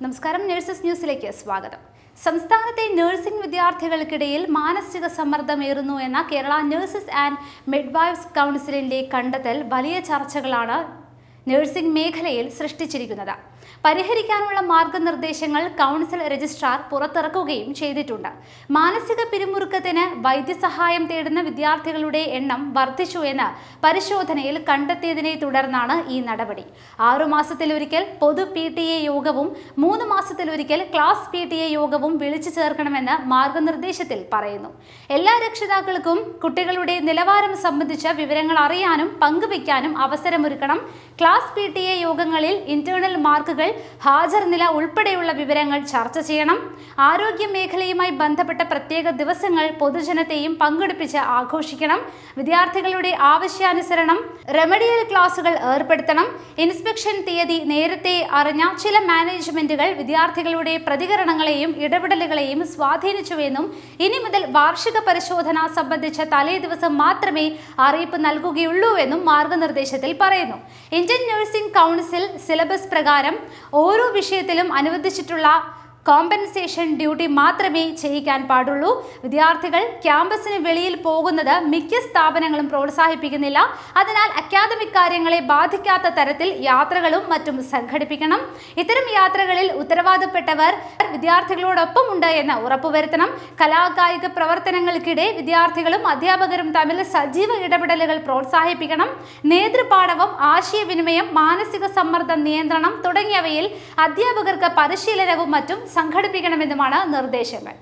നമസ്കാരം, നഴ്സസ് ന്യൂസിലേക്ക് സ്വാഗതം. സംസ്ഥാനത്തെ നഴ്സിംഗ് വിദ്യാർത്ഥികൾക്കിടയിൽ മാനസിക സമ്മർദ്ദമേറുന്നു എന്ന കേരള നഴ്സസ് ആൻഡ് മിഡ്വൈഫ്സ് കൗൺസിലിന്റെ കണ്ടെത്തൽ വലിയ ചർച്ചകളാണ് നഴ്സിംഗ് മേഖലയിൽ സൃഷ്ടിച്ചിരിക്കുന്നത്. പരിഹരിക്കാനുള്ള മാർഗനിർദ്ദേശങ്ങൾ കൗൺസിൽ രജിസ്ട്രാർ പുറത്തിറക്കുകയും ചെയ്തിട്ടുണ്ട്. മാനസിക പിരിമുറുക്കത്തിന് വൈദ്യസഹായം തേടുന്ന വിദ്യാർത്ഥികളുടെ എണ്ണം വർദ്ധിച്ചു എന്ന് പരിശോധനയിൽ കണ്ടെത്തിയതിനെ തുടർന്നാണ് ഈ നടപടി. 6 മാസത്തിലൊരിക്കൽ പൊതു PTA യോഗവും 3 മാസത്തിലൊരിക്കൽ ക്ലാസ് PTA യോഗവും വിളിച്ചു ചേർക്കണമെന്ന് മാർഗനിർദ്ദേശത്തിൽ പറയുന്നു. എല്ലാ രക്ഷിതാക്കൾക്കും കുട്ടികളുടെ നിലവാരം സംബന്ധിച്ച വിവരങ്ങൾ അറിയാനും പങ്കുവയ്ക്കാനും അവസരമൊരുക്കണം. ക്ലാസ് PTA യോഗങ്ങളിൽ ഇന്റേണൽ മാർക്കുകൾ, ഹാജർ നില ഉൾപ്പെടെയുള്ള വിവരങ്ങൾ ചർച്ച ചെയ്യണം. ആരോഗ്യ മേഖലയുമായി ബന്ധപ്പെട്ട പ്രത്യേക ദിവസങ്ങൾ പൊതുജനത്തെയും പങ്കെടുപ്പിച്ച് ആഘോഷിക്കണം. വിദ്യാർത്ഥികളുടെ ആവശ്യാനുസരണം റെമഡിയൽ ക്ലാസുകൾ ഏർപ്പെടുത്തണം. ഇൻസ്പെക്ഷൻ തീയതി നേരത്തെ അറിഞ്ഞ ചില മാനേജ്മെന്റുകൾ വിദ്യാർത്ഥികളുടെ പ്രതികരണങ്ങളെയും ഇടപെടലുകളെയും സ്വാധീനിച്ചുവെന്നും ഇനി മുതൽ വാർഷിക പരിശോധന സംബന്ധിച്ച തലേ ദിവസം മാത്രമേ അറിയിപ്പ് നൽകുകയുള്ളൂവെന്നും മാർഗനിർദ്ദേശത്തിൽ പറയുന്നു. ഇന്ത്യൻ നഴ്സിംഗ് കൗൺസിൽ സിലബസ് പ്രകാരം ഓരോ വിഷയത്തിലും അനുവദിച്ചിട്ടുള്ള കോമ്പൻസേഷൻ ഡ്യൂട്ടി മാത്രമേ ചെയ്യിക്കാൻ പാടുള്ളൂ. വിദ്യാർത്ഥികൾ ക്യാമ്പസിന് വെളിയിൽ പോകുന്നത് മിക്ക സ്ഥാപനങ്ങളും പ്രോത്സാഹിപ്പിക്കുന്നില്ല. അതിനാൽ അക്കാദമിക് കാര്യങ്ങളെ ബാധിക്കാത്ത തരത്തിൽ യാത്രകളും മറ്റും സംഘടിപ്പിക്കണം. ഇത്തരം യാത്രകളിൽ ഉത്തരവാദപ്പെട്ടവർ വിദ്യാർത്ഥികളോടൊപ്പം ഉണ്ട് എന്ന് ഉറപ്പുവരുത്തണം. കലാകായിക പ്രവർത്തനങ്ങൾക്കിടെ വിദ്യാർത്ഥികളും അധ്യാപകരും തമ്മിൽ സജീവ ഇടപെടലുകൾ പ്രോത്സാഹിപ്പിക്കണം. നേതൃപാടവം, ആശയവിനിമയം, മാനസിക സമ്മർദ്ദ നിയന്ത്രണം തുടങ്ങിയവയിൽ അധ്യാപകർക്ക് പരിശീലനവും മറ്റും സംഘടിപ്പിക്കണമെന്നുമാണ് നിർദ്ദേശങ്ങൾ.